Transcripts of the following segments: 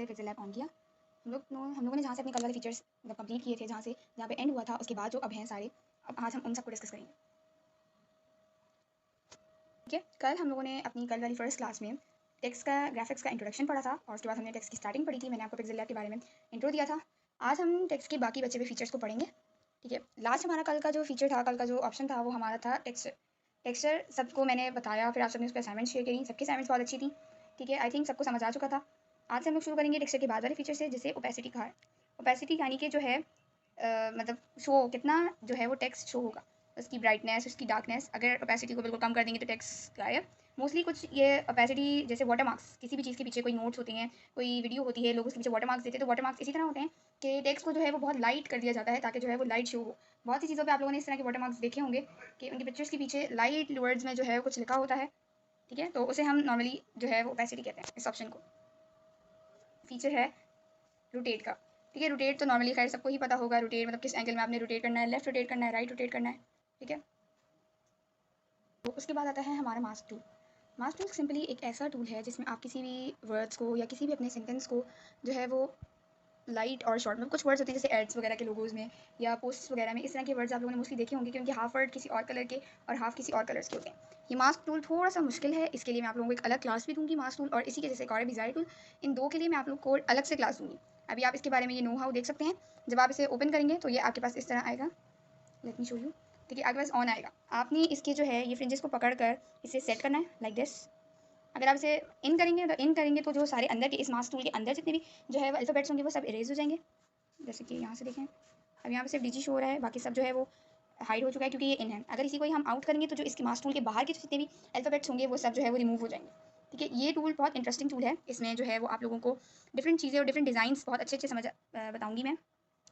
से pixel lab on किया। हम लोगों ने जहाँ से अपने कल वाले फीचर्स मतलब कंप्लीट किए थे, जहाँ पे एंड हुआ था, उसके बाद जो अब हैं सारे, अब आज हम उन सबको डिस्कस करेंगे। ठीक है, कल हम लोगों ने अपनी कल वाली फर्स्ट क्लास में टेक्स्ट का ग्राफिक्स का इंट्रोडक्शन पढ़ा था और उसके बाद हमने टेक्स्ट की स्टार्टिंग पढ़ी थी। मैंने आपको पिक्सेल लैब के बारे में इंट्रो दिया था। आज हम टेक्स्ट के बाकी बचे हुए फीचर्स को पढ़ेंगे। ठीक है, लास्ट हमारा कल का जो फीचर था, कल का जो ऑप्शन था, वो हमारा था टेक्सचर। टेक्सचर सबको मैंने बताया, फिर आप सबने उस पर असाइनमेंट शेयर करी, सबकी असाइनमेंट्स बहुत अच्छी थी। ठीक है, आई थिंक सबको समझ आ चुका था। आज से हम लोग शुरू करेंगे टेक्सचर के बाद वाले फीचर से, जिसे ओपेसिटी कहा है। ओपेसिटी यानी कि जो है मतलब शो कितना जो है वो टेक्स्ट शो होगा, उसकी ब्राइटनेस, उसकी डार्कनेस। अगर ओपेसिटी को बिल्कुल कम कर देंगे तो टेक्स्ट गायब। मोस्टली कुछ ये ओपेसिटी जैसे वाटर मार्क्स, किसी भी चीज़ के पीछे कोई नोट्स होते हैं, कोई वीडियो होती है, लोग उसके पीछे वाटर मार्क्स देते हैं, तो वाटर मार्क्स इसी तरह होते हैं कि टेक्स्ट को जो है वो बहुत लाइट कर दिया जाता है ताकि जो है वो लाइट शो हो। बहुत सी चीज़ों पे आप लोगों ने इस तरह के वाटर मार्क्स देखे होंगे कि उनकी पिक्चर्स के पीछे लाइट वर्ड्स में जो है कुछ लिखा होता है। ठीक है, तो उसे हम नॉर्मली जो है वो ओपेसिटी कहते हैं इस ऑप्शन को। फीचर है रोटेट का। ठीक है, रोटेट तो नॉर्मली खैर सबको ही पता होगा। रोटेट मतलब किस एंगल में आपने रोटेट करना है, लेफ्ट रोटेट करना है, राइट रोटेट करना है। ठीक है, तो उसके बाद आता है हमारा mask tool. Mask tool simply एक ऐसा टूल है जिसमें आप किसी भी वर्ड्स को या किसी भी अपने सेंटेंस को जो है वो लाइट और शॉर्ट में, कुछ वर्ड्स होते हैं जैसे एड्स वगैरह के लोगोज में या पोस्ट वगैरह में, इस तरह के वर्ड्स आप लोगों ने मोस्टली देखे होंगे कि उनके हाफ वर्ड किसी और कलर के और हाफ किसी और कलर्स के होते हैं। ये मास्क टूल थोड़ा सा मुश्किल है, इसके लिए मैं आप लोगों को एक अलग क्लास भी दूंगी मास्क टूल और इसी के जैसे एक और डिज़ायर टूल। इन दो के लिए मैं आप लोग को अलग से क्लास दूंगी। अभी आप इसके बारे में ये नो हाउ देख सकते हैं। जब आप इसे ओपन करेंगे तो ये आपके पास इस तरह आएगा। Let me show you. ठीक है, आपके पास ऑन आएगा। आपने इसके जो है ये फ्रिंजेस को पकड़ कर इसे सेट करना है लाइक दिस। अगर आप इसे इन करेंगे तो जो सारे अंदर के इस मास्क टूल के अंदर जितने भी जो है वो अल्फ़ाबेट्स होंगे वो सब इरेज हो जाएंगे। जैसे कि यहाँ से देखें, अब यहाँ पे सिर्फ डिजी शो हो रहा है, बाकी सब जो है वो हाइड हो चुका है क्योंकि ये इन है। अगर इसी को ही हम आउट करेंगे तो जो इसके मास्क टूल के बाहर के जितने भी अल्फ़ाबेट्स होंगे वो सब जो है वो रिमूव हो जाएंगे। ठीक है, ये टूल बहुत इंटरेस्टिंग टूल है। इसमें जो है वो आप लोगों को डिफरेंट चीज़ें और डिफरेंट डिज़ाइंस बहुत अच्छे समझ बताऊँगी मैं।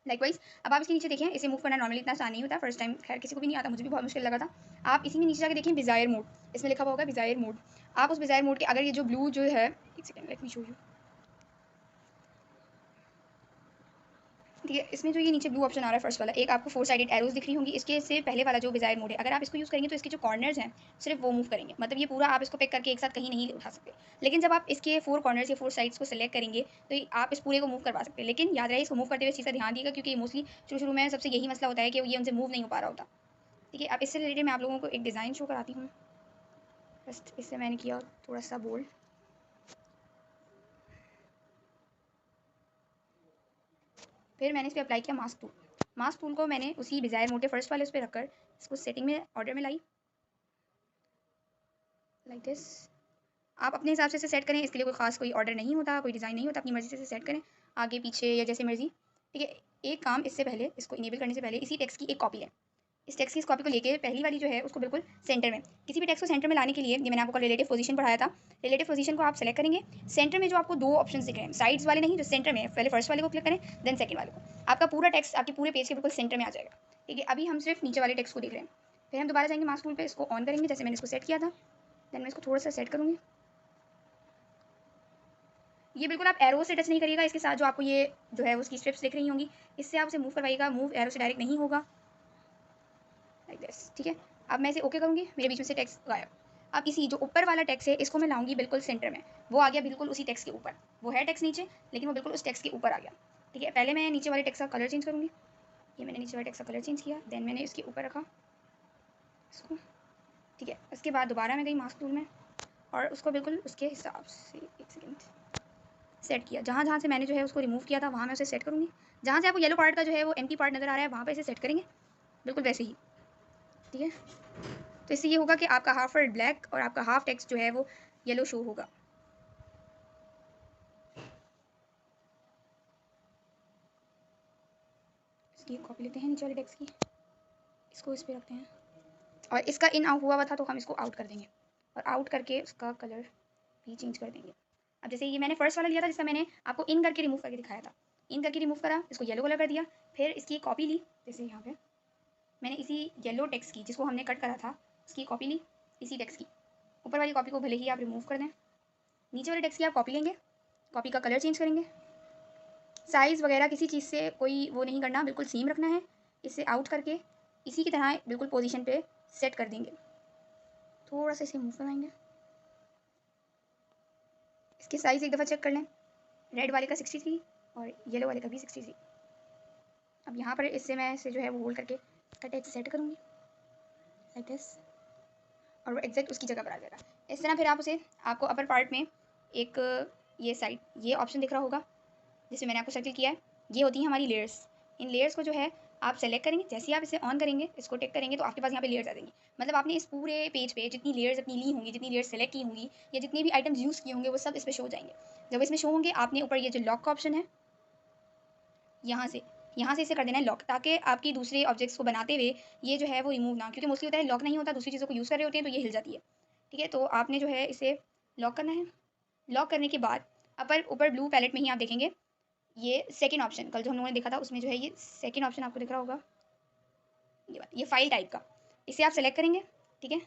लाइकवाइज अब आप इसके नीचे देखें, इसे मूव करना नॉर्मली इतना आसान नहीं होता। फर्स्ट टाइम खैर किसी को भी नहीं आता, मुझे भी बहुत मुश्किल लगा था। आप इसी में नीचे जाकर देखें डिज़ायर मोड, इसमें लिखा हुआ होगा डिज़ायर मोड। आप उस डिज़ायर मोड के अगर ये जो ब्लू जो है, एक second let me show you. ठीक है, इसमें जो ये नीचे ब्लू ऑप्शन आ रहा है फर्स्ट वाला, एक आपको 4 साइडेड एरोज दिख रही होंगी। इसके से पहले वाला जो डिज़ायर मोड है, अगर आप इसको यूज़ करेंगे तो इसके जो कॉर्नर्स हैं सिर्फ वो मूव करेंगे। मतलब ये पूरा आप इसको पिक करके एक साथ कहीं नहीं उठा सकते। लेकिन जब आप इसके 4 कॉर्नर्स या 4 साइड्स को सेलेक्ट करेंगे तो आप इस पूरे को मूव करवा सकते हैं। लेकिन याद रहे, इसको मूव करते हुए इस चीज़ का ध्यान दिएगा क्योंकि मोस्टली शुरू में सबसे यही मसला होता है कि ये उनसे मूव नहीं हो पा रहा होता। ठीक है, अब इससे रिलेटेड मैं आप लोगों को एक डिज़ाइन शो कराती हूँ। फर्स्ट इससे मैंने किया थोड़ा सा बोल्ड। फिर मैंने इस पर अप्लाई किया मास्क टूल। मास्क टूल को मैंने उसी डिज़ायर मोड के फर्स्ट वाले उस पर रखकर इसको सेटिंग में ऑर्डर में लाई लाइक दिस। आप अपने हिसाब से इसे सेट करें, इसके लिए कोई खास कोई ऑर्डर नहीं होता, कोई डिज़ाइन नहीं होता, अपनी मर्ज़ी से इसे सेट करें आगे पीछे या जैसे मर्ज़ी। ठीक है, एक काम इससे पहले, इसको इनेबल करने से पहले इसी टेक्स्ट की एक कॉपी है। इस टेक्स्ट की इस कॉपी को लेके पहली वाली जो है उसको बिल्कुल सेंटर में, किसी भी टेक्स्ट को सेंटर में लाने के लिए, ये मैंने आपको रिलेटिव पोजीशन पढ़ाया था। रिलेटिव पोजीशन को आप सेलेक्ट करेंगे। सेंटर में जो आपको दो ऑप्शन दिख रहे हैं, साइड्स वाले नहीं, जो सेंटर में, पहले फर्स्ट वाले को क्लिक करें देन सेकंड वाले को, आपका पूरा टेक्स्ट आपके पूरे पेज के बिल्कुल सेंटर में आ जाएगा। ठीक है, अभी हम सिर्फ नीचे वाले टेक्स्ट को देख रहे हैं। फिर हम दोबारा जाएंगे मास्क टूल पे, इसको ऑन करेंगे जैसे मैंने इसको सेट किया था। देन मैं इसको थोड़ा सा सेट करूँगी। ये बिल्कुल आप एरो से टच नहीं करिएगा, इसके साथ जो आपको ये जो है उसकी स्ट्रिप्स दिख रही होंगी, इससे आप उसे मूव करवाइएगा। मूव एरो से डायरेक्ट नहीं होगा लाइक दिस। ठीक है, अब मैं इसे ओके करूँगी, मेरे बीच में से टेक्स्ट गायब। अब इसी जो ऊपर वाला टेक्स्ट है इसको मैं लाऊंगी बिल्कुल सेंटर में, वो आ गया बिल्कुल उसी टेक्स्ट के ऊपर। वो है टेक्स्ट नीचे लेकिन वो बिल्कुल उस टेक्स्ट के ऊपर आ गया। ठीक है, पहले मैं नीचे वाले टेक्स्ट का कलर चेंज करूँगी। ये मैंने नीचे वाले टेक्स्ट का कलर चेंज किया, देन मैंने इसके ऊपर रखा इसको। ठीक है, उसके बाद दोबारा मैं गई मास्क टूल में और उसको बिल्कुल उसके हिसाब से, एक सेकेंड, सेट किया। जहाँ जहाँ से मैंने जो है उसको रिमूव किया था वहाँ मैं उसे सेट करूँगी। जहाँ से आपको येलो पार्ट का जो है वो एम्प्टी पार्ट नज़र आ रहा है वहाँ पे इसे सेट करेंगे बिल्कुल वैसे ही। ठीक है, तो इससे ये होगा कि आपका हाफ वर्ड ब्लैक और आपका हाफ टेक्स्ट जो है वो येलो शो होगा। इसकी कॉपी लेते हैं नीचे वाले टेक्स्ट की, इसको इस पर रखते हैं और इसका इन आउट हुआ था तो हम इसको आउट कर देंगे और आउट करके उसका कलर भी चेंज कर देंगे। अब जैसे ये मैंने फर्स्ट वाला लिया था जिसका मैंने आपको इन करके रिमूव करके दिखाया था, इन करके रिमूव करा, इसको येलो कलर कर दिया। फिर इसकी कॉपी ली, जैसे यहाँ पे मैंने इसी येलो टेक्स्ट की जिसको हमने कट करा था उसकी कॉपी ली, इसी टेक्स्ट की ऊपर वाली कॉपी को भले ही आप रिमूव कर दें, नीचे वाले टेक्स्ट की आप कॉपी लेंगे, कॉपी का कलर चेंज करेंगे, साइज़ वगैरह किसी चीज़ से कोई वो नहीं करना, बिल्कुल सेम रखना है। इसे आउट करके इसी की तरह बिल्कुल पोजीशन पे सेट कर देंगे। थोड़ा सा इसे मूव करवाएंगे, इसके साइज़ एक दफ़ा चेक कर लें। रेड वाले का 63 और येलो वाले का भी 63। अब यहाँ पर इससे मैं इसे जो है वो होल्ड करके इसका टेक्स्ट सेट करूँगी लाइक दिस, और वो एग्जैक्ट उसकी जगह पर आ जाएगा। इस तरह फिर आप उसे, आपको अपर पार्ट में एक ये साइड, ये ऑप्शन दिख रहा होगा जिसमें मैंने आपको सर्किल किया है, ये होती है हमारी लेयर्स। इन लेयर्स को जो है आप सेलेक्ट करेंगे, जैसे ही आप इसे ऑन करेंगे, इसको टिक करेंगे, तो आपके पास यहाँ पे लेयर्स आ जाएंगी। मतलब आपने इस पूरे पेज पे जितनी लेयर्स अपनी ली होंगी, जितनी लेयर्स सेलेक्ट की होंगी, या जितने भी आइटम्स यूज़ किए होंगे, वो सब इस पर शो हो जाएंगे। जब इसमें शो होंगे, आपने ऊपर ये जो लॉक का ऑप्शन है, यहाँ से इसे कर देना है लॉक, ताकि आपकी दूसरे ऑब्जेक्ट्स को बनाते हुए ये जो है वो रिमूव ना हो, क्योंकि मोस्टली होता है लॉक नहीं होता, दूसरी चीज़ों को यूज़ कर रहे होते हैं तो ये हिल जाती है। ठीक है, तो आपने जो है इसे लॉक करना है। लॉक करने के बाद ऊपर ब्लू पैलेट में ही आप देखेंगे ये सेकंड ऑप्शन, कल जो हम लोगों ने देखा था उसमें जो है ये सेकंड ऑप्शन आपको दिख रहा होगा, ये फाइल टाइप का, इसे आप सेलेक्ट करेंगे। ठीक है,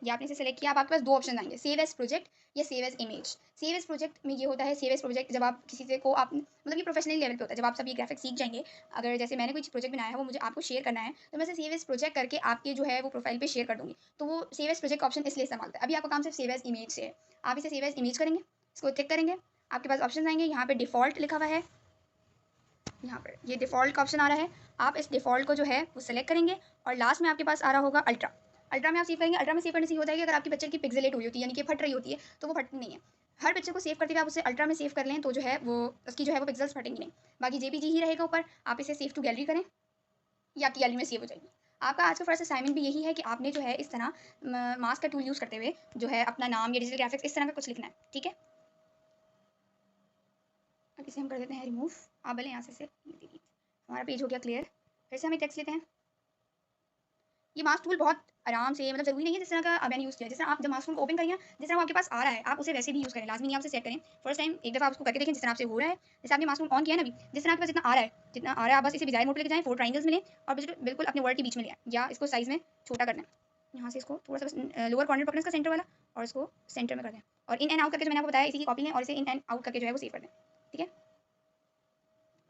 ये आपने इसे सेलेक्ट किया, अब आपके पास दो ऑप्शन आएंगे, सेव एज प्रोजेक्ट या save as image. Save as project में ये होता है, सेव एज प्रोजेक्ट जब आप किसी से को आप मतलब ये प्रोफेशनल लेवल पे होता है, जब आप सब ये ग्राफिक्स सीख जाएंगे, अगर जैसे मैंने कोई प्रोजेक्ट बनाया है वो मुझे आपको शेयर करना है, तो मैं इसे सेव एज प्रोजेक्ट करके आपके जो है वो प्रोफाइल पे शेयर कर दूँगी, तो वो सेव एज प्रोजेक्ट ऑप्शन इसलिए इस्तेमाल होता है। अभी आपका काम सिर्फ सेव एज इमेज से है, आप इसे सेव एज इमेज करेंगे, इसको क्लिक करेंगे, आपके पास ऑप्शन आएंगे, यहाँ पे डिफ़ॉल्ट लिखा हुआ है, यहाँ पर ये डिफ़ॉल्ट का ऑप्शन आ रहा है, आप इस डिफ़ॉल्ट को जो है वो सेलेक्ट करेंगे, और लास्ट में आपके पास आ रहा होगा अल्ट्रा। अल्ट्रा में आप सेव करेंगे। अल्ट्रा में सेव करने से ये होता है कि अगर आपकी पिक्चर की पिक्सेलेट हुई होती है, यानी कि फट रही होती है, तो वो फटती नहीं है। हर पिक्चर को सेव करते हुए आप उसे अल्ट्रा में सेव कर लें, तो जो है वो उसकी जो है वो पिक्सल्स फटेंगी नहीं, बाकी जेपीजी ही रहेगा ऊपर। आप इसे सेव टू गैलरी करें, ये आपकी गैलरी में सेव हो जाएगी। आपका आज का फर्स्ट असाइनमेंट भी यही है कि आपने जो है इस तरह मास्क का टूल यूज़ करते हुए जो है अपना नाम या डिजिटल ग्राफिक्स इस तरह का कुछ लिखना है। ठीक है, अब इसे हम कर देते हैं रिमूव। आप भले यहाँ से हमारा पेज हो गया क्लियर। फिर से हम एक टेक्स्ट लेते हैं। ये मास्क टूल बहुत आराम से, मतलब ज़रूरी नहीं है जिस तरह का मैंने यूज़ किया, जिस तरह आप जब मास्क टूल को ओपन करिए, जिस तरह वो आपके पास आ रहा है आप उसे वैसे भी यूज़ करें, लाजमी नहीं आप उसे सेट करें। फर्स्ट टाइम एक दफ़ा आप उसको करके देखें जिस तरह आपसे हो रहा है। जैसे आपने मास्क टूल ऑन किया है ना, अभी जिस तरह आपके पास जितना आ रहा है आप बस इसे डिज़ाइन मोड पे लेके जाएँ, 4 ट्रायंगल्स मिलें और बिल्कुल अपने वर्ड के बीच में ले आएँ, या इसको साइज़ में छोटा करना है। यहाँ से इसको थोड़ा सा लोअर कॉर्नर पकड़ें इसका सेंटर वाला, और इसको सेंटर में कर दें, और इन एंड आउट करके जो मैंने आपको बताया इसी की कॉपी लें और इसे इन एंड आउट करके जो है वो सेव कर दें। ठीक है,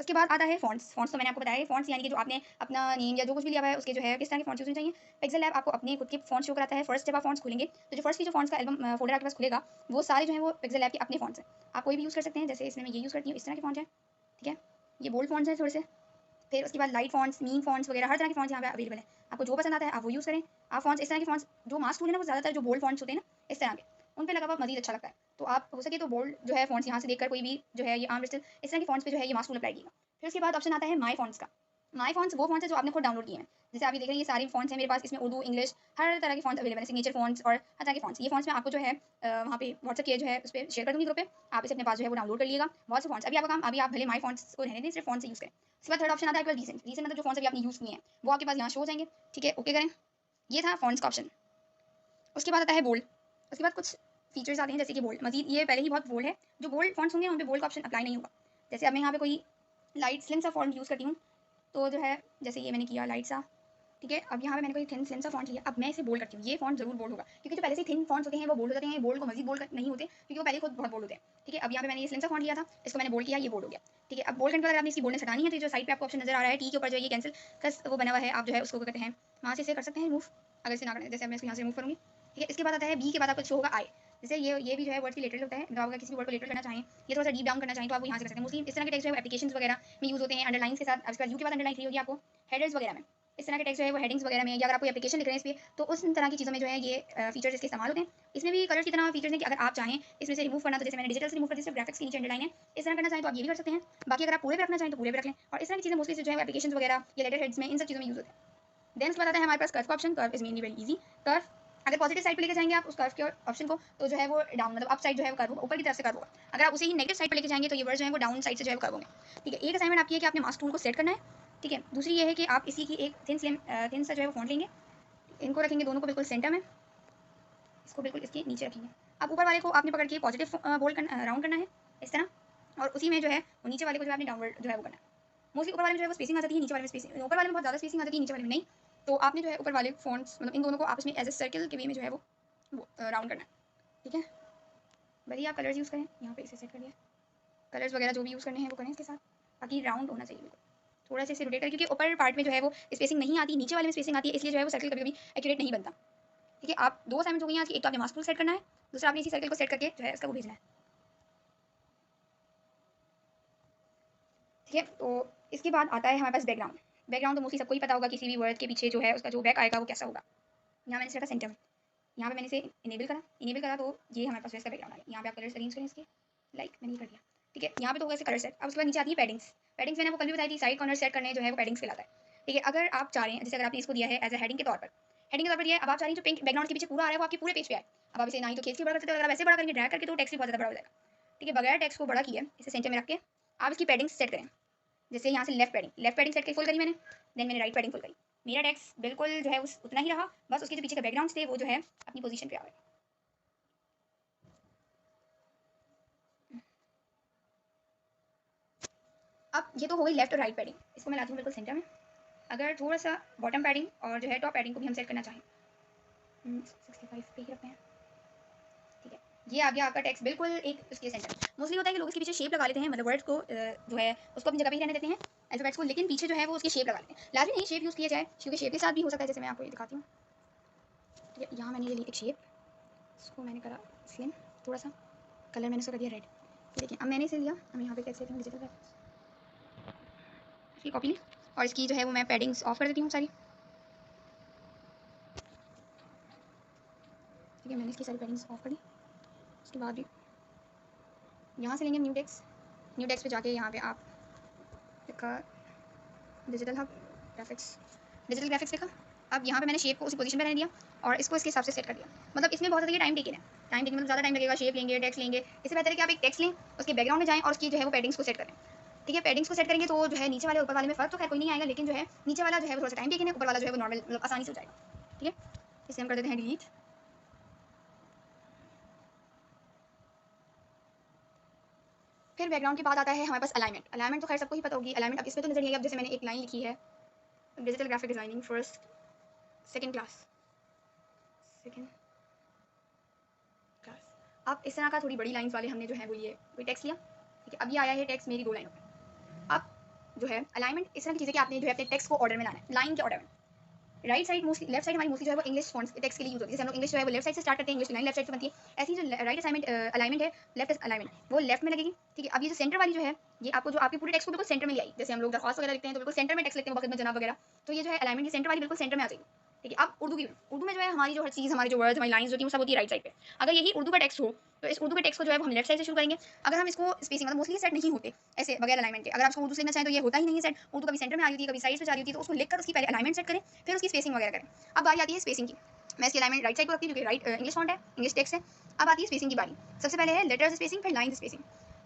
उसके बाद आता है फ़ॉन्ट्स। फ़ॉन्ट्स तो मैंने आपको बताया है, फ़ॉन्ट्स यानी कि जो आपने अपना नेम या जो कुछ भी लिया हुआ है उसके जो है किस तरह के फ़ॉन्ट्स यूज़ होने चाहिए। पिक्सेल लैब आपको अपने खुद के फ़ॉन्ट्स शो कराता है। फर्स्ट जब आप फ़ॉन्ट्स खोलेंगे, तो जो फर्स्ट की जो फ़ॉन्ट्स का एल्बम फ़ोल्डर आपके पास खुलेगा, वो सारे जो है वो पिक्सेल लैब के अपने फ़ॉन्ट्स हैं। आप कोई भी यूज़ कर सकते हैं, जैसे इसमें मैं ये यूज़ करती हूँ, इस तरह के फ़ॉन्ट हैं। ठीक है, ये बोल्ड फ़ॉन्ट्स हैं थोड़े से। फिर उसके बाद लाइट फ़ॉन्ट्स, मीम फ़ॉन्ट्स वगैरह हर तरह के फ़ॉन्ट्स यहाँ पे अवेलेबल हैं। आपको जो पसंद आता है आप वो यूज़ करें। आप फ़ॉन्ट्स इस तरह के फ़ॉन्ट्स जो मास्क टूल है ना, वो ज़्यादातर जो बोल्ड फ़ॉन्ट्स होते हैं ना, इस तरह के, उन पे लगा हुआ मज़ीद अच्छा लगता है। तो आप हो सके तो बोल्ड जो है फ़ॉन्ट्स यहाँ से देखकर कोई भी जो है ये आम लिस्टेड इस तरह के फ़ॉन्ट्स पे जो है ये मास्क टूल अप्लाई कीजिएगा। फिर उसके बाद ऑप्शन आता है माय फ़ॉन्ट्स का। माय फ़ॉन्ट्स वो फ़ॉन्ट्स है जो आपने खुद डाउनलोड किए हैं। जैसे आप ये देख रहे हैं, ये सारे फ़ॉन्ट्स हैं मेरे पास, इसमें उर्दू, इंग्लिश हर तरह के फ़ॉन्ट्स अवेलेबल हैं, सिग्नेचर फ़ॉन्ट्स और हर तरह के फ़ॉन्ट्स। ये फ़ॉन्ट्स मैं आपको जो है वहाँ पे व्हाट्सएप किए जो है उस पे शेयर कर दूँगी ग्रुप पे। आप इसे अपने पास जो है वो डाउनलोड कर लीजिएगा। बहुत से फ़ॉन्ट्स, अभी आपका काम, अभी आप भले माय फ़ॉन्ट्स को रहने दें, सिर्फ फ़ॉन्ट से यूज़ करें। उसके बाद थर्ड ऑप्शन आता है आपके पास रीसेंट। रीसेंट मतलब जो फ़ॉन्ट्स अभी आपने यूज़ किए हैं वो आपके पास यहाँ शो हो जाएंगे। ठीक है, ओके करें। ये था फ़ॉन्ट्स का ऑप्शन। उसके बाद आता है बोल्ड। उसके बाद कुछ फीचर्स आते हैं जैसे कि बोल्ड। मज़ीद ये पहले ही बहुत बोल्ड है, जो बोल्ड फ़ॉन्ट्स होंगे उन पे बोल्ड का ऑप्शन अप्लाई नहीं होगा। जैसे अब मैं यहाँ पे कोई लाइट स्लिम सा फ़ॉन्ट यूज़ करती हूँ, तो जो है जैसे ये मैंने किया लाइट सा। ठीक है, अब यहाँ पे मैंने कोई थिन स्लिम सा फ़ॉन्ट लिया, अब मैं इसे बोल्ड करती हूँ, ये फ़ॉन्ट ज़रूर बोल्ड होगा, क्योंकि जो पहले से थिन फ़ॉन्ट्स होते हैं वो बोल्ड हो जाते हैं, बोल्ड को मज़ीद बोल्ड नहीं होते क्योंकि वो पहले खुद बहुत बोल्ड होते हैं। ठीक है, अब यहाँ पे मैंने ये स्लिम सा फ़ॉन्ट लिया था, इसको मैंने बोल्ड किया, ये बोल्ड हो गया। ठीक है, अब बोल्ड करने के बाद अगर आपने इसकी बोल्डनेस हटानी है, तो जो साइड पे आपको ऑप्शन नज़र आ रहा है टी के ऊपर जो ये कैंसिल कस वो बना हुआ है, आप जो है उसको कहते हैं वहाँ से इसे कर सकते हैं रिमूव, अगर इसे ना करें, जैसे मैं इसको यहाँ से रिमूव करूँगी। ठीक है, इसके बाद आता है बी के बाद आपको शो होगा आई। जैसे ये भी जो है वर्ड से रिलेटेड होता है, जब आप किसी भी वर्ड को रिलेटेड करना चाहें, ये थोड़ा सा डीप डाउन करना चाहें, तो आप वो यहाँ से कर सकते हैं। मोस्टली इस तरह के टेक्स्ट जो है एप्लीकेशंस वगैरह में यूज़ होते हैं अंडरलाइन के साथ। अब इसके बाद यू के बाद अंडरलाइन चाहिए होगी आपको हेडर्स वगैरह में, इस तरह के टेक्स्ट जो है वो हेडिंग्स वगैरह में, या अगर आप कोई एप्लीकेशन लिख रहे हैं इस पे, तो उस तरह की चीज़ों में जो है ये फीचर्स इसके इस्तेमाल होते हैं। इसमें भी कलर की तरह फीचर्स हैं कि अगर आप चाहें इसमें से रिमूव करना, तो जैसे मैंने डिजिटल से रिमूव कर दिया, सिर्फ ग्राफिक्स के नीचे अंडरलाइन है, इस तरह करना चाहें तो आप ये भी कर सकते हैं। बाकी अगर आप पूरे पे रखना चाहें तो पूरे पे रख लें, और इस तरह की चीज़ें मोस्टली जो है एप्लीकेशन वगैरह या लेटर हेड्स में इन सब चीज़ों में यूज़ होते हैं। देन उसके बाद आता है हमारे पास कर्व का option. Curve is mainly very easy. Curve अगर पॉजिटिव साइड पे लेके जाएंगे आप उस कर्व के ऑप्शन को, तो जो है वो डाउन मतलब अप साइड जो है वो कर्व होगा, ऊपर की तरफ से कर्व होगा। अगर आप उसे ही नेगेटिव साइड पे लेके जाएंगे तो ये वर्ड जो है वो डाउन साइड से जो है वो कर्व होंगे। ठीक है, एक असाइनमेंट आपकी है कि आपने मास्क टूल को सेट करना है। ठीक है, दूसरी ये है कि आप इसी की एक थिन सा जो है वो फॉन्ट लेंगे, इनको रखेंगे दोनों को बिल्कुल सेंटर में, इसको बिल्कुल इसके नीचे रखेंगे। अब ऊपर वाले को आपने पकड़ के पॉजिटिव बोल्ड करना, राउंड करना है इस तरह, और उसी में जो है वो नीचे वाले को जो है आपने डाउनवर्ड जो है वो करना है। मोस्टली ऊपर वाले में जो है वो स्पेसिंग आ जाती है, नीचे वाले में स्पेसिंग, ऊपर वाले में बहुत ज़्यादा स्पेसिंग आ जाती है, नीचे वाले में नहीं। तो आपने जो है ऊपर वाले फॉन्ट्स मतलब इन दोनों को आपस में एज ए सर्कल के वे में जो है वो राउंड करना है। ठीक है, भले आप कलर्स यूज़ करें, यहाँ पे इसे सेट कर दिया, कलर्स वगैरह जो भी यूज़ करने हैं वो करें इसके साथ, बाकी राउंड होना चाहिए बिल्कुल। थोड़ा सा इसे रोटेट करें, क्योंकि ऊपर पार्ट में जो है वो स्पेसिंग नहीं आती, नीचे वाले में स्पेसिंग आती है, इसलिए जो है वो सर्कल कभी कभी एक्यूरेट नहीं बनता। ठीक है, आप दो असाइनमेंट हो गई हैं आज की, एक तो आपने मास्क टूल सेट करना है, दूसरा आपने इसी सर्कल को सेट करके जो है इसका वो भेजना है। ठीक है। तो इसके बाद आता है हमारे पास बैकग्राउंड। बैकग्राउंड तो मोस्टली सबको ही पता होगा, किसी भी वर्ड के पीछे जो है उसका जो बैक आएगा वो कैसा होगा। यहाँ मैंने रखा सेंटर में, यहाँ पे मैंने इसे इनेबल करा तो ये हमारे पास वैसा बैकग्राउंड आया। यहाँ पे आप कलर अरेंज करें इसके, लाइक मैंने ये कर दिया। ठीक है, यहाँ पे तो होगा ऐसे कलर सेट। अब उसके बाद नीचे आती है पैडिंग्स। पैडिंग्स मैंने आपको कल भी बताई थी, साइड कॉर्नर सेट करने जो है वो पैडिंग्स कहलाता है। ठीक है, अगर आप चाह रहे हैं, जैसे अगर आपने इसको दिया है एज ए हेडिंग के तौर पर, हेडिंग के तौर पर दिया है, अब आप चाह रही हैं जो पिंक बैकग्राउंड के पीछे पूरा आ रहा है वो आपके पूरे पेज पे आए। अब आप इसे ना ही तो खींच के बड़ा कर सकते हो, अगर आप ऐसे बड़ा करेंगे ड्रैग करके तो टेक्स्ट भी बहुत ज़्यादा बड़ा हो जाएगा। ठीक है, बगैर टेक्स्ट को बड़ा किया इसे सेंटर में रख के आप इसकी पैडिंग सेट करें। जैसे यहाँ से लेफ्ट पैडिंग सेट करके फुल करी मैंने, देन मैंने राइट पैडिंग फुल करी। मेरा टेक्स्ट बिल्कुल जो है उस उतना ही रहा, बस उसके जो पीछे का बैकग्राउंड थे वो जो है अपनी पोजीशन पे आ गए। अब ये तो हो गई लेफ्ट और राइट पैडिंग, इसको मैं लाती हूँ बिल्कुल सेंटर में। अगर थोड़ा सा बॉटम पैडिंग और जो है टॉप पैडिंग को भी हम सेट करना चाहें, 65 पे ही रखते हैं। ठीक है, ये आ गया आपका टेक्स्ट बिल्कुल एक उसके सेंटर। मोस्टली होता है कि लोग इसके पीछे शेप लगा लेते हैं, मतलब वर्ड्स को जो है उसको अपनी जगह पे ही रहने देते हैं अल्फाबेट्स को, लेकिन पीछे जो है वो उसकी शेप लगा लेते हैं। लाजमी नहीं शेप यूज़ किया जाए, क्योंकि शेप के साथ भी हो सकता है, जैसे मैं आपको ये दिखाती हूँ। ठीक है, यहाँ मैंने ये ली एक शेप, इसको मैंने करा स्लिम, थोड़ा सा कलर मैंने इसको कर दिया रेड। देखिए अब मैंने इसे लिया, हम यहाँ पे कैसे देखेंगे डिजिटल इसकी कॉपी ली और इसकी जो है वो मैं पैडिंग्स ऑफ कर देती हूँ सारी। ठीक है, मैंने इसकी सारी पैडिंग्स ऑफ कर दी। उसके बाद भी यहाँ से लेंगे न्यू टेक्स्ट पे जाके यहाँ पे आप लिखा डिजिटल ग्राफिक्स लिखा। अब यहाँ पे मैंने शेप को उसी पोजीशन पे रहने दिया और इसको इसके हिसाब से सेट कर दिया। मतलब इसमें बहुत ज़्यादा टाइम टेकिंग है, मतलब ज़्यादा टाइम लगेगा। शेप लेंगे, टेक्स्ट लेंगे, इससे बेहतर है कि आप एक टेक्स्ट लें, उसके बैकग्राउंड में जाएँ और उसकी जो है वो पैडिंग्स को सेट करें। ठीक है, पैडिंग्स को सेट करेंगे तो जो है नीचे वाले ऊपर वाले में फ़र्क तो खैर कोई नहीं आएगा, लेकिन जो है नीचे वाला जो है वो थोड़ा सा टाइम टेकिंग है, ऊपर वाला जो है वो नॉर्मल मतलब आसानी से हो जाएगा। ठीक है, इसे हम कर देते हैं डिलीट। फिर बैकग्राउंड के बाद आता है हमारे पास अलाइनमेंट तो खैर सबको ही पता होगी अलाइनमेंट। अब इसमें तो नजर नहीं आएगा। अब जैसे मैंने एक लाइन लिखी है, digital graphic designing first second class. अब इस तरह का थोड़ी बड़ी लाइंस वाले हमने जो है वो ये कोई टेक्स्ट लिया। ठीक है, अब ये आया है टेक्स्ट मेरी 2 लाइनों पे। अब जो है अलाइनमेंट इस तरह की चीज़ें कि आपने जो है अपने टेक्स्ट को ऑर्डर में लाना है, लाइन के ऑर्डर में। Right side mostly, left side हमारी मोस्टली जो है वो इंग्लिश फॉन्ट्स टेक्स्ट के लिए यूज होती है। जैसे हम लोग इंग्लिश जो है वो लेफ्ट साइड से स्टार्ट करते हैं, इंग्लिश की लाइन लेफ्ट साइड से बनती है। ऐसी जो राइट असाइनमेंट अलाइनमेंट है, लेफ्ट अलाइनमेंट वो लेफ्ट में लगेगी। ठीक है, अब ये जो सेंटर वाली जो है ये आपको जो आपके पूरे टेक्स्ट को बिल्कुल सेंटर में ले आई। जैसे हम लोग दरख्वास्त वगैरह लिखते हैं तो बिल्कुल सेंटर में टेक्स्ट लिखते हैं वक्त में जनाब वगैरह, तो ये जो है अलाइनमेंट की सेंटर वाली बिल्कुल सेंटर में आ जाएगी। ठीक है, अब उर्दू में जो है हमारी जो हर चीज़, हमारी जो वर्ड्स, हमारी लाइन्स होती है वो सब होती है राइट साइड पे। अगर यही उर्दू का टेक्स्ट हो तो इस उर्दू के टेक्स्ट को जो है हम लेफ्ट साइड से शुरू करेंगे। अगर हम इसको स्पेसिंग मतलब मोस्टली सेट नहीं होते ऐसे बगैर अलाइनमेंट के, अगर आप उसको उर्दू से लिखना चाहें तो ये होता ही नहीं है सेट। उर्दू कभी सेंटर में आ रही होती है, कभी साइड पे जा रही होती है, तो उसको लिखकर उसकी पहले अलाइनमेंट सेट करें, फिर उसकी स्पेसिंग वगैरह करें। अब बारी आती है स्पेसिंग की। मैं इसकी अलाइनमेंट राइट साइड को रखती हूँ क्योंकि राइट इंग्लिश फॉन्ट है, इंग्लिश टेक्स्ट है। अब आती है स्पेसिंग की बारी। सबसे पहले है लेटर्स स्पेसिंग, फिर लाइन स्पेसिंग।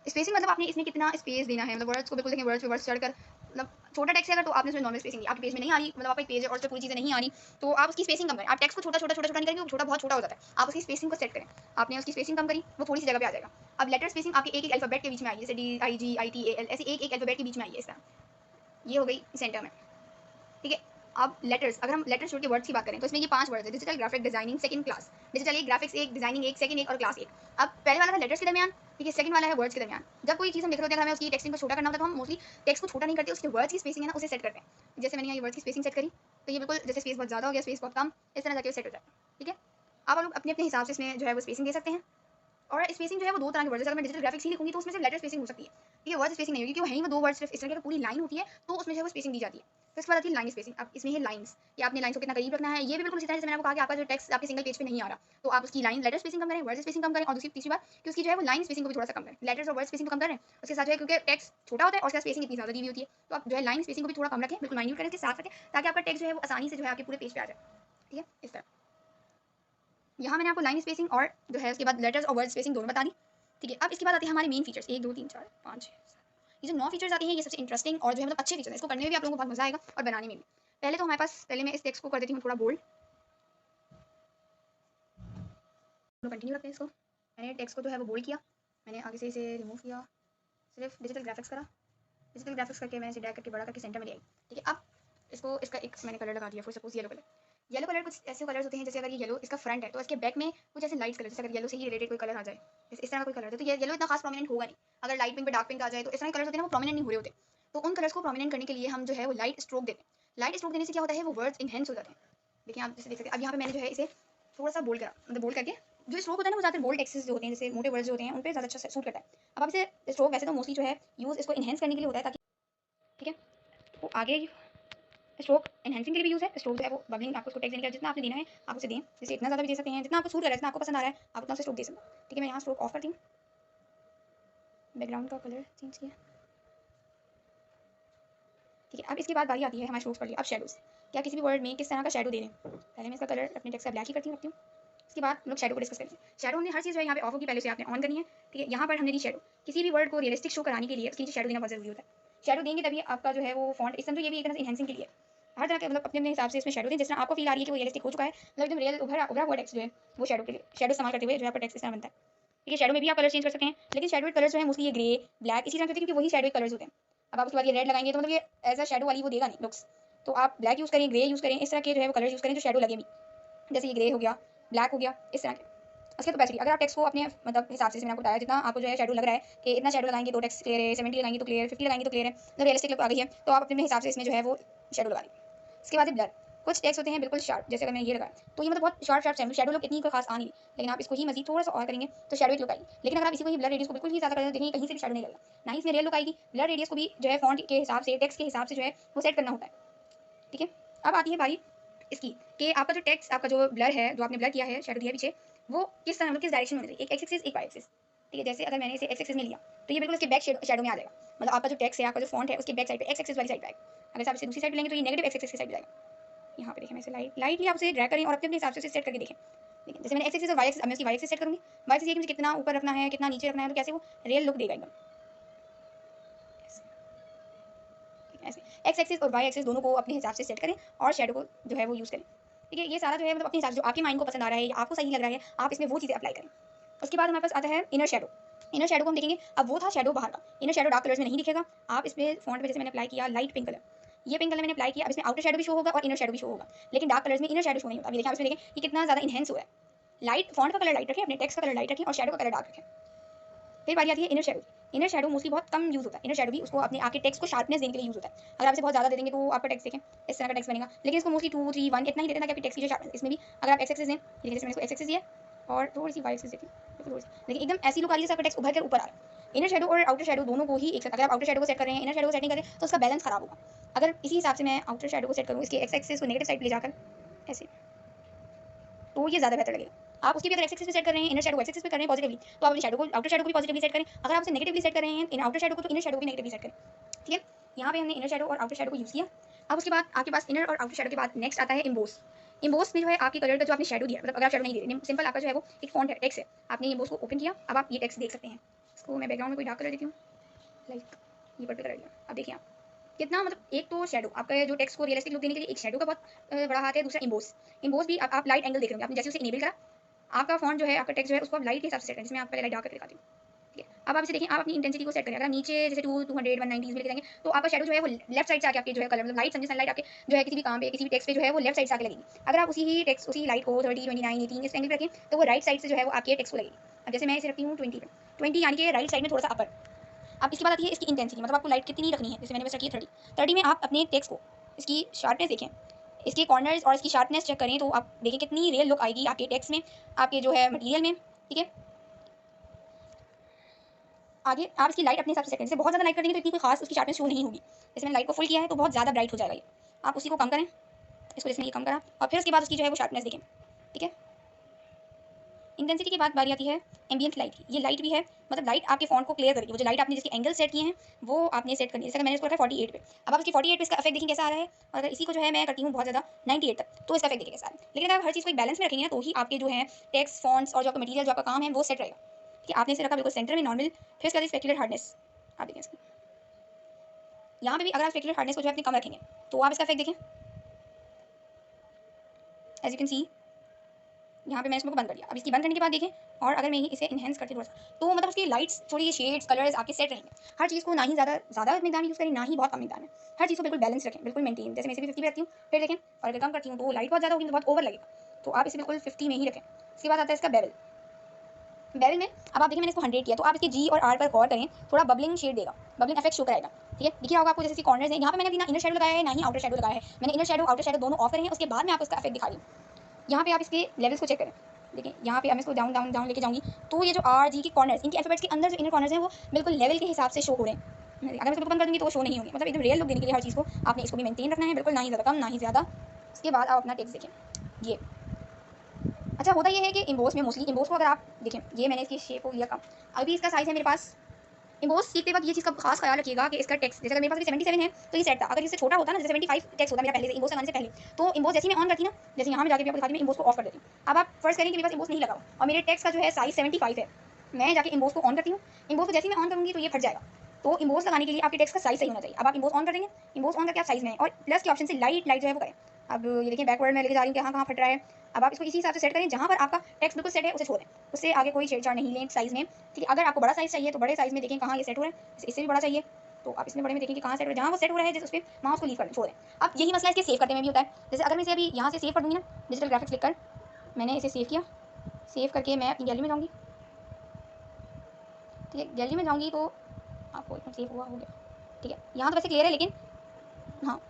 स्पेसिंग मतलब आपने इसमें कितना स्पेस देना है, मतलब वर्ड्स को बिल्कुल देखें, वर्ड्स पे वर्ड्स चढ़कर, मतलब छोटा टेक्स्ट है अगर तो आपने उसमें नॉर्मल स्पेसिंग दी, आपके पेज में नहीं आ रही, मतलब आपका एक पेज है और उसमें पूरी चीज़ें नहीं आ रही, तो आप उसकी स्पेसिंग कम करें। आप टेक्स्ट को छोटा छोटा छोटा छोटा नहीं करेंगे, छोटा बहुत छोटा हो जाता है, आप उसकी स्पेसिंग को सेट करें। आपने उसकी स्पेसिंग कम करी, वो थोड़ी सी जगह पे आ जाएगा। अब लेटर स्पेसिंग आपके एक एक अल्फाबेट के बीच में आई है, जैसे DIGITAL, ऐसे एक एक अल्फाबेट के बीच में आई है इस तरह। ये हो गई सेंटर में। ठीक है, अब लेटर्स, अगर हम लेटर्स छोड़ के वर्ड्स की बात करें तो इसमें ये 5 वर्ड्स है, digital graphic designing second class. Digital एक, ग्राफिक्स एक, डिजाइनिंग एक, सेकंड एक और क्लास एक। अब पहले वाला था लेटर्स के दरमियान, ठीक है, सेकंड वाला है वर्ड्स के दरमियान। जब कोई चीज़ हम लिख रहे होते हैं, हमें उसकी टेक्स्टिंग को छोटा करना होता है तो हम मोस्टली टेक्स्ट को छोटा नहीं करते, उसके वर्ड्स की स्पेसिंग है ना उसे सेट करते हैं। जैसे मैंने यहाँ ये वर्ड्स की स्पेसिंग सेट करी तो ये बिल्कुल जैसे स्पेस बहुत ज़्यादा हो गया, स्पेस बहुत कम, इस तरह जाके सेट हो जाए। ठीक है, अब आप लोग अपने अपने हिसाब से इसमें जो है वो स्पेसिंग दे सकते हैं। और स्पेसिंग जो है वो 2 तरह के वर्ड्स, अगर मैं डिजिटल ग्राफिक्स ही लिखूंगी तो उसमें सिर्फ लेटर स्पेसिंग हो सकती है। ठीक है, वर्ड स्पेसिंग नहीं होगी, क्योंकि वहीं वो 2 वर्ड सिर्फ इस तरह की पूरी लाइन होती है तो उसमें जो है वो स्पेसिंग दी जाती है। फिर उसके बाद आती है लाइन स्पेसिंग। अब इसमें है लाइंस, कि आपने लाइन को कितना करीब रखना है। ये भी बिल्कुल इसी तरह, जैसे मैंने आपको कहा कि आपका जो टेक्स्ट आपके सिंगल पेज पे नहीं आ रहा तो आप उसकी लाइन लेटर स्पेसिंग कम करें, वर्ड स्पेसिंग कम करें, और दूसरी तीसरी बात कि उसकी जो है वो लाइन स्पेसिंग को भी थोड़ा सा कम करें। लेटर्स और वर्ड स्पेसिंग को कम करें, उसके साथ जो है क्योंकि टेक्स्ट छोटा होता है और उसका स्पेसिंग इतनी ज़्यादा दी हुई होती है, तो आप जो है लाइन स्पेसिंग को भी थोड़ा कम रखें, बिल्कुल माइन्यूट करें, इसके साथ रखें, ताकि आपका टेक्स्ट जो है वो आसानी से जो है आपके पूरे पेज पे आ जाए। ठीक है, इस तरह। यहाँ मैंने आपको लाइन स्पेसिंग और जो है उसके बाद लेटर्स और वर्ड स्पेसिंग दोनों बता दी। ठीक है, अब इसके बाद आते हैं हमारे मेन फीचर्स, 1 2 3 4 5 6 7। ये जो 9 फीचर्स आते हैं ये सबसे इंटरेस्टिंग और जो है मतलब अच्छे फीचर्स हैं, इसको करने में भी आप लोगों को बहुत मजा आएगा और बनाने में भी। पहले तो हमारे पास, पहले मैं इस टेक्स्ट को कर देती हूँ थोड़ा बोल्ड, कंटिन्यू रखते हैं इसको। मैंने टेक्स्ट को जो है वो बोल्ड किया, मैंने आगे से इसे रिमूव किया, सिर्फ डिजिटल ग्राफिक्स करा, डिजिटल ग्राफिक्स करके मैंने इसे ड्रैग करके बड़ा करके सेंटर में ले आई। ठीक है, अब इसको इसका एक मैंने कलर लगा दिया, for suppose yellow colour. Yellow colour कुछ ऐसे कलर्स होते हैं, जैसे अगर ये येलो इसका फ्रंट है तो इसके बैक में कुछ ऐसे लाइट कलर, जैसे अगर येलो से ही रिलेटेड कोई कलर आ जाए, जैसे इस तरह का कोई कलर है तो ये येलो इतना खास प्रोमिनेंट होगा नहीं। अगर लाइट पिंक पे डार्क पिंक आ जाए तो इस तरह के कलर्स होते हैं ना वो प्रोमिनेंट नहीं हो रहे होते, तो उन कलर्स को प्रोमिनेंट करने के लिए हम जो है वो लाइट स्ट्रोक देते हैं। लाइट स्ट्रोक देने से क्या होता है, वो वर्ड्स इनहेंस हो जाते हैं। देखिए आप जैसे देख सकते हैं, अब यहाँ पे मैंने जो है इसे थोड़ा सा बोल्ड करा, मतलब बोल्ड करके जो स्ट्रोक होता है ना वो ज़्यादातर बोल्ड टेक्स्ट जो होते हैं, जैसे मोटे वर्ड्स जो होते हैं उन पे ज़्यादा अच्छा सूट करता है। अब आप इसे स्ट्रोक वैसे तो मोस्टली जो है यूज़ इसको इनहेंस करने के लिए होता है, ताकि ठीक है। तो आगे स्ट्रोक एनहांसिंग के लिए भी यूज़ है। स्ट्रोक जो है वो बबलिंग, आपको उसको टेक्स्ट देने का जितना आपने देना है आप उसे दें। जैसे इतना ज़्यादा भी दे सकते हैं, जितना आपको सूट कर रहा है, जितना आपको पसंद आ रहा है आप उतना से स्ट्रोक दे सकते हैं। ठीक है, मैं यहाँ स्ट्रोक ऑफ करती हूँ, बैकग्राउंड का कलर चेंज किया। ठीक है, अब इसके बाद बारी आती है हमारे स्ट्रोक्स पर लिए। अब शेडोज़, क्या किसी भी वर्ड में किस तरह का शेडो दे दें। पहले मैं इसका कलर अपने टेक्स्ट का ब्लैक ही करती हूँ। इसके बाद हम लोग शेडो को डिस्कस करेंगे। शेडो हमने हर चीज़ जो है यहाँ पे ऑफ होगी, पहले से आपने ऑन करनी है। ठीक है, यहाँ पर हमने दी शेडो। किसी भी वर्ड को रियलिस्टिक शो कराने के लिए उसके नीचे शेडो देना बहुत ज़रूरी होता है। शेडो देंगे तभी आपका जो है वो फॉन्ट, इस समझो ये भी एक तरह से एनहांसिंग के लिए हर तरह के मतलब अपने अपने हिसाब से इसमें शेडो दें, जिस तरह आपको फील आ रही है कि वो रियलिस्टिक हो चुका है, मतलब एकदम रियल उभरा उभरा हुआ टेक्स्ट जो है वो शेडो के लिए शेडो इस्तेमाल करते हुए जो है आपका टेक्स्ट इस तरह बनता है। ठीक है, शेडो में भी आप कलर चेंज कर सकते हैं, लेकिन शेडो कलर जो है मोस्टली ये ग्रे ब्लैक इसी तरह के होते हैं, क्योंकि वही शेडो कलर्स होते हैं। अब आप उसके बाद ये रेड लगाएंगे तो मतलब ये एज अ शेडो वाली वो देगा नहीं लुक्स। तो आप ब्लैक यूज़ करें, ग्रे यूज़ करें, इस तरह के जो है वो कलर यूज़ करें जो शेडो लगे भी, जैसे ये ग्रे हो गया, ब्लैक हो गया, इस तरह के। उसके कैपेसिटी, अगर आप टेक्स्ट को अपने मतलब हिसाब से, मैंने आपको बताया जितना आपको जो है शेडो लग रहा है कि इतना शेडो लगाएंगे तो टेक्स्ट क्लियर है, 70 लगाएंगे तो क्लियर, 50 लगाएंगे तो क्लियर है, तो रियलिस्टिक लुक आ गई है, तो आप अपने हिसाब से इसमें जो है वो शेडो लगा लेंगे। इसके बाद ब्लर, कुछ टेक्स्ट होते हैं बिल्कुल शार्प, जैसे अगर मैं ये लगाया तो ये मतलब बहुत शार्प शेडो लुक इतनी कोई खास आ नहीं, लेकिन आप इसको ही मजीद थोड़ा सा और करेंगे तो शेडो लुक आएगी। लेकिन अगर आप इसी को ही ब्लर रेडियस को बिल्कुल ही ज़्यादा कर देंगे, कहीं से भी शेडो नहीं लगेगा, ना ही इसमें रियल लुक आएगी। ब्लर रेडियस को भी जो है फॉन्ट के हिसाब से, टेक्स्ट के हिसाब से जो है वो सेट करना होता है। ठीक है, अब आती है बारी इसकी कि आपका जो टेक्स्ट, आपका जो ब्लर है, जो आपने ब्लर किया है, शेडो दिया पीछे, वो किस तरह मतलब किस डायरेक्शन में होना चाहिए, एक एक्स एक्सिस एक वाई एक्सिस। ठीक है, जैसे अगर मैंने इसे एक्स एक्सिस में लिया तो ये बिल्कुल इसके बैक शेडो में आ जाएगा, मतलब आपका जो टेक्स्ट है, आपका जो फॉन्ट है उसके बैक साइड पे एक्स एक्सिस वाली साइड पे आएगा। अगर आप इसे दूसरी साइड पे लेंगे तो ये नेगेटिव एक्स एक्सिस की साइड पे जाएगा। यहाँ पे देखें, मैं इसे लाइटली आप उसे ड्रैग करें और अपने अपने हिसाब से उसे सेट करके देखें। लेकिन जैसे मैंने एक्स एक्सिस और वाई एक्सिस, अब मैं इसकी वाई एक्सिस सेट करूँगी। वाई एक्सिस ये कि मुझे कितना ऊपर रखना है, कितना नीचे रखना है, तो कैसे वो रियल लुक देगा एकदम ऐसे। एक्स एक्सिस और वाई एक्सिस दोनों को अपने हिसाब से सेट करें और शेडो को जो है वो यूज़ करें। ठीक है, ये सारा जो है मतलब अपने हिसाब से जो आपके माइंड को पसंद आ रहा है या आपको सही लग रहा है, आप इसमें वो चीज़ें अप्लाई करें। उसके बाद हमारे पास आता है इनर शेडो। इनर शेडो को हम देखेंगे, अब वो था शेडो बाहर का। इनर शेडो डार्क कलर्स में नहीं दिखेगा। आप इसमें फॉन्ट में जैसे मैंने अप्लाई किया लाइट पिंक कलर, ये पिंक कलर मैंने अप्लाई किया, अब इसमें आउटर शेडो भी शो होगा और इनर शेडो भी शो होगा, लेकिन डार्क कलर्स में इनर शेडो शो नहीं होता। अभी देखिए, आप इसमें देखें कि कितना ज़्यादा इनहेंस हुआ है। लाइट फॉन्ट का कलर लाइट रखें, अपने टेक्स्ट का कलर लाइट रखें और शेडो का कलर डार्क रखें। फिर बारी आती है inner shadow. Inner shadow mostly बहुत कम यूज़ होता है। इनर शेडो भी उसको अपने आपके टेक्स्ट को शार्पनेस देने के लिए यूज़ होता है। अगर आप इसे बहुत ज़्यादा दे देंगे तो आपका टेक्स्ट देखें इस तरह का टेक्स्ट बनेगा, लेकिन इसको मोस्टली 2 3 1 इतना ही देते हैं ताकि टेक्स्ट की जो शार्पनेस, इसमें भी अगर आप एक्स एक्सिस दें, जैसे मैंने इसको एक्स एक्सिस दिया और थोड़ी सी वाई एक्सिस देती हूँ, लेकिन एकदम ऐसी लुक आ रही है जैसे आपका टेक्स्ट उभर कर ऊपर आ रहा है। इनर शेडो और आउटर शेडो दोनों को ही एक साथ, अगर आप आउटर शेडो को सेट कर रहे हैं, इनर शेडो को सेट नहीं करें तो उसका बैलेंस खराब होगा। अगर इसी हिसाब से मैं आउटर शेडो को सेट करूँ, इसके एक्स एक्सिस को नेगेटिव साइड पे ले जाकर ऐसे, तो ये ज़्यादा बेहतर लगेगा। आप उसकी भी अगर एक्स एक्सिस पे सेट कर रहे हैं, इनर शेडो एक्स एक्सिस पे कर रहे हैं पॉजिटिवली, तो आप अपनी शेडो को, आउटर शेडो को भी पॉजिटिवली सेट करें। अगर आप उसे नेगेटिवली सेट कर रहे हैं इन आउटर शेडो को, तो इनर शेडो को भी नेगेटिवली सेट करें। ठीक है, यहाँ पे हमने इनर शेडो और आउटर शेडो को यूज़ किया। अब उसके बाद आपके पास इनर और आउटर शेडो के बाद नेक्स्ट आता है इम्बोस। इम्बोस में जो है आपके कलर का जो आपने शेडो दिया, मतलब अगर आप शेडो नहीं दे रहे, सिंपल आपका जो है वो एक फॉन्ट है, टेक्स्ट है, आपने इम्बोस को ओपन किया, अब आप ये टेक्स्ट देख सकते हैं। इसको मैं बैकग्राउंड में कोई डार्क कलर देती हूँ, लाइक ये पर्पल कलर दिया। अब देखिए आप कितना, मतलब एक तो शेडो आपका जो टेक्स्ट को रियलिस्टिक लुक देने के लिए एक शेडो का बहुत बड़ा हाथ है, दूसरा इम्बोस। इम्बोस भी आप लाइट एंगल देख रहे होंगे, आपने जैसे उसे इनेबल करा, आपका फॉन्ट जो है, आपका टेक्स्ट जो है, उसको आप लाइट के हिसाब से सेट करें, जिसमें आप पहले लाइट डार्क करके दिखाती हूँ। ठीक है, अब आप इसे देखें, आप अपनी इंटेंसिटी को सेट करें। अगर आप नीचे जैसे 200 190 में लेके जाएंगे तो आपका शेडो जो है वो लेफ्ट साइड से आके आपके जो है कलर, मतलब लाइट समझे, सनलाइट आपके जो है किसी भी काम पे, किसी भी टेक्स्ट पे जो है वो लेफ्ट साइड से आके लगेगी। अगर आप उसी ही टेक्स्ट, उसी लाइट को 30 29 18 इस एंगल पे रखें तो वो राइट साइड से जो है वो आपके टेक्स्ट को लगेगी। अब जैसे मैं इसे रखती हूँ 20 पे, 20 यानी कि राइट साइड में थोड़ा सा अपर। अब इसकी बात आती है इसकी इंटेंसिटी, मतलब आपको लाइट कितनी रखनी है। जैसे मैंने बस रखी है 30 में आप अपने टेक्स्ट को, इसकी शार्पनेस देखें, इसके कॉर्नर्स और इसकी शार्पनेस चेक करें, तो आप देखें कितनी रियल लुक आएगी आपके टेक्स्ट में, आपके जो है मटेरियल में। ठीक है, आगे आप इसकी लाइट अपने हिसाब से सेट करें। जैसे बहुत ज़्यादा लाइट कर देंगे तो इतनी कोई खास उसकी शार्पनेस शो नहीं होगी। जैसे मैंने लाइट को फुल किया है तो बहुत ज़्यादा ब्राइट हो जाएगा ये, आप उसी को कम करें, इसको जैसे ये कम करा, और फिर उसके बाद उसकी जो है वो शार्पनेस देखें। ठीक है, इंटेंसिटी के बाद बारी आती है एम्बियंट लाइट की। ये लाइट भी है, मतलब लाइट आपके फॉन्ट को क्लियर करेगी। वो जो लाइट आपने जिसके एंगल सेट किए हैं वो आपने सेट करनी है। जैसे मैंने इसको रखा है 48 पे, अब आप इसकी 48 पे इसका इफेक्ट देखें कैसा आ रहा है, और अगर इसी को जो है मैं करती हूँ बहुत ज़्यादा 98 तक, तो इसका इफेक्ट देखें कैसा आ रहा है। लेकिन अगर आप हर चीज़ को एक बैलेंस में रखेंगे तो ही आपके जो है टेक्स्ट, फॉन्ट्स और जो आपका मटीरियल, जो आपका काम है वो सेट रहेगा। ठीक है, आपने इसे रखा बिल्कुल सेंटर में नॉर्मल, फिर इसका स्पेक्युलर हार्डनेस आप देखें इसको, यहाँ पे भी अगर आप स्पेक्युलर हार्डनेस को जो है अपने कम रखेंगे तो आप इसका इफेक्ट देखें, एज यू कैन सी यहाँ पे मैंने इसको बंद कर दिया। अब इसकी बंद करने के बाद देखें, और अगर मैं इसे इन्हेंस करती थोड़ा सा, तो मतलब उसकी लाइट्स, थोड़ी ये शेड्स, कलर्स आपके सेट रहेंगे। हर चीज़ को ना ही ज़्यादा मिकदार में यूज़ करें, ना ही बहुत कम मिकदार में, हर चीज़ को बिल्कुल बैलेंस रखें, बिल्कुल मेंटेन। जैसे मैं इसे भी 50 पे रखती हूँ, फिर देखें, और अगर कम करती हूँ तो लाइट बहुत ज़्यादा होगी तो बहुत ओवर लगेगा, तो आप इसे बिल्कुल 50 में ही रखें। इसके बाद आता है इसका बेवल। बेवल में अब आप देखें मैंने इसको 100 किया, तो आप इसके जी और आर पर गौर करें, थोड़ा बबलिंग शेड देगा, बबलिंग इफेक्ट शो कराएगा। ठीक है, दिखिए होगा आपको, जैसे कॉर्नर्स है, यहाँ पे मैंने ना इनर शेडो लगाया है ना ही आउटर शेडो लगाया है, मैंने इनर शेडो आउटर शेडो दोनों ऑफ करे हैं, उसके बाद मैं आपको इसका इफेक्ट दिखा रही हूँ। यहाँ पे आप इसके लेवल्स को चेक करें, देखिए यहाँ पे मैं इसको डाउन लेके जाऊँगी, तो ये जो आर जी के कॉर्नर्स, इनके अल्फाबेट्स के अंदर जो इनर कॉर्नर्स हैं वो बिल्कुल लेवल के हिसाब से शो हो रहे हैं। अगर मैं इसको बंद कर दूँगी तो वो शो नहीं होंगे, मतलब एकदम रियल लुक देने के लिए हर चीज़ को आपने इसको भी मेंटेन रखना है बिल्कुल, ना ही ज़्यादा कम ना ही ज़्यादा। उसके बाद आप अपना टेक्स्ट देखें ये। अच्छा होता ये है कि इम्बोस में मोस्टली इम्बोस को अगर आप देखें, ये मैंने इसकी शेप को लिया कम, अभी इसका साइज़ है मेरे पास। इम्बोस सीखते वक्त ये चीज़ का खास ख्याल रखिएगा कि इसका टेक्स्ट जैसे अगर मेरे पास अभी 77 है तो ये सेट था, अगर इससे छोटा होता ना जैसे 75 टेक्स्ट होता मेरा पहले से इम्बोस लगाने से पहले, तो इम्बोस जैसे ही मैं ऑन करती ना, जैसे यहाँ मैं जाके भी आपको दिखाती हूँ, मैं इम्बोस को ऑफ कर देती हूँ। अब आप फर्स्ट करें कि मेरे पास इम्बोस नहीं लगाओ और मेरे टेक्स्ट का जो है साइज़ 75 है, मैं जाके इम्बोस को ऑन करती हूँ, इम्बोस को जैसे ही मैं ऑन करूँगी तो ये फट जाएगा। तो इम्बोस लगाने के लिए आपके टेक्स्ट का साइज़ सही होना चाहिए। अब आप इम्बोस ऑन कर देंगे, इम्बोस ऑन करके आप साइज़ में और प्लस के ऑप्शन से लाइट लाइट जो है वो करें। अब ये देखिए बैकवर्ड में लेके जा रही हूँ कि कहाँ फट रहा है। अब आप इसको इसी हिसाब से सेट करें, जहाँ पर आपका टेक्स्ट बिल्कुल सेट है उसे छोड़ दें, उससे आगे कोई छेड़छाड़ नहीं लें साइज़ में, ठीक है। अगर आपको बड़ा साइज़ चाहिए तो बड़े साइज़ में देखें कहाँ ये सेट हो रहा है, इससे भी बड़ा चाहिए तो आप इसमें बड़े में देखें कि कहाँ सेट हो रहा है, जहाँ वो सेट हो रहा है जैसे उस पर माउस को लीव कर दें, छोड़ दें। अब यही मसला इसके सेव करने में भी होता है। जैसे अगर मैं इसे अभी यहाँ से सेव कर दूँगी ना, डिजिटल ग्राफिक्स क्लिक कर मैंने इसे सेव किया, सेव करके मैं अपनी गैलरी में जाऊँगी, ठीक है। गैलरी में जाऊँगी तो आपको एकदम सेव हुआ हो गया, ठीक है। यहाँ तो वैसे क्लियर है, लेकिन हाँ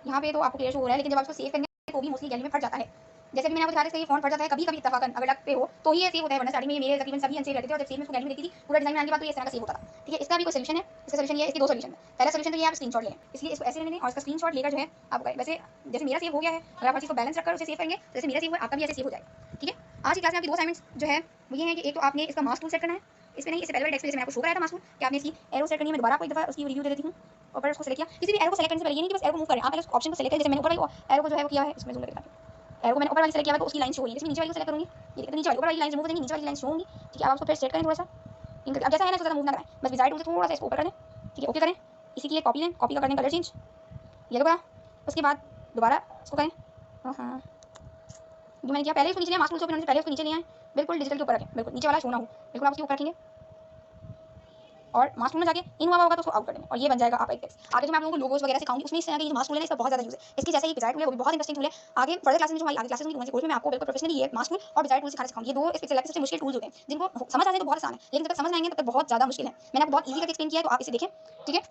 यहाँ पे तो आपको क्लियर शो हो रहा है, लेकिन जब आप इसको सेव करेंगे तो भी मोस्टली गैलरी में फट जाता है। जैसे भी मैंने आपको दिखाया था, ये फ़ॉन्ट फट जाता है कभी कभी इत्तेफाकन, अगर लक पे हो तो ही ये सेव होता है, वरना स्टार्टिंग में ये मेरे तकरीबन सभी अनसेव रहते थे और जब सेव में इसको गैलरी में देखती थी पूरा डिजाइन बनाने के बाद तो ये इस तरह का सेव होता था, ठीक है। इसका भी कोई सोल्यूशन है, इसका सोल्यूशन ये है, इसके दो सोल्यूशन है। पहला सोल्यूशन तो ये आप स्क्रीनशॉट ले लें, इसलिए इसको ऐसे लेने दें और इसका स्क्रीनशॉट लेकर जो है आप वैसे जैसे मेरा सेव हो गया है, अगर आप हर चीज़ को बैलेंस रखकर उसे सेव करेंगे तो जैसे मेरा सेव हुआ आपका भी ऐसे सेव हो जाएगा, ठीक है। आज की क्लास में आपकी दो असाइनमेंट्स जो है वो ये है कि एक तो आपने इसका मास्क टूल सेट करना है, इसमें नहीं, इससे पहले टेक्स्ट पे जैसे मैंने आपको शो कराया था मास्क टूल कि आपने इसकी एरो सेट करनी है। मैं दोबारा आपको एक दफ़ा उसकी रिव्यू दे देती हूँ और फिर उसको सेलेक्ट किया। किसी भी एरो को सेलेक्ट करने से पहले ये नहीं कि बस एरो को मूव करें, आप पहले उस ऑप्शन को सेलेक्ट करें। जैसे मैंने ऊपर वाली एरो को जो है वो किया है, इसमें जूम करके एरो को मैंने ऊपर वाली सेलेक्ट किया है तो उसकी लाइन शो हो रही है। जैसे नीचे वाली को सेलेक्ट करूँगी, ये देखिए नीचे वाली ऊपर वाली लाइन रिमूव करेंगे, नीचे वाली लाइन शो होंगी, ठीक है। आप उसको फिर सेट करें थोड़ा सा, अब जैसा है ना इसको ज़्यादा मूव ना कराएं, बस डिजाइन टूल से थोड़ा सा इसको ऊपर कर दें, ठीक है। ओके करें, इसी की एक कॉपी लें, कॉपी का कर दें कलर चेंज, येलो का। उसके बाद दोबारा इसको करें, हाँ जो मैंने किया पहले इसको नीचे लिया, मास्क टूल से ओपन होने से पहले उसको नीचे लिया है, बिल्कुल डिजिटल के ऊपर रखें, बिल्कुल नीचे वाला शो ना हो, बिल्कुल आप उसके ऊपर रखेंगे और मास्क टूल में जाके इन हुआ होगा तो उसको आउट कर देंगे और ये बन जाएगा आपका एक टेक्स्ट। आगे जो मैं आप लोगों को लोगोस वगैरह सिखाऊंगी उसमें इस तरह की मास्क टूल है, इसका बहुत ज़्यादा यूज़ है। इसकी जैसे ही डिजाइन टूल है वो भी बहुत इंटरेस्टिंग टूल है। आगे फर्दर क्लासेस में जो हमारी आगे क्लासेस होंगी उनसे मैं आपको बिल्कुल प्रोफेशनली ये मास्क टूल और डिजाइन टूल सिखाना सिखाऊंगी। ये दो इस पिक्सेल लैब सबसे मुश्किल टूल्स होते हैं, जिनको समझ आते हैं तो बहुत आसान है, लेकिन जब तक समझ आएंगे तब तक बहुत ज़्यादा मुश्किल है। मैंने आपको बहुत ईजी करके एक्सप्लेन किया है तो आप इसे देखें, ठीक है।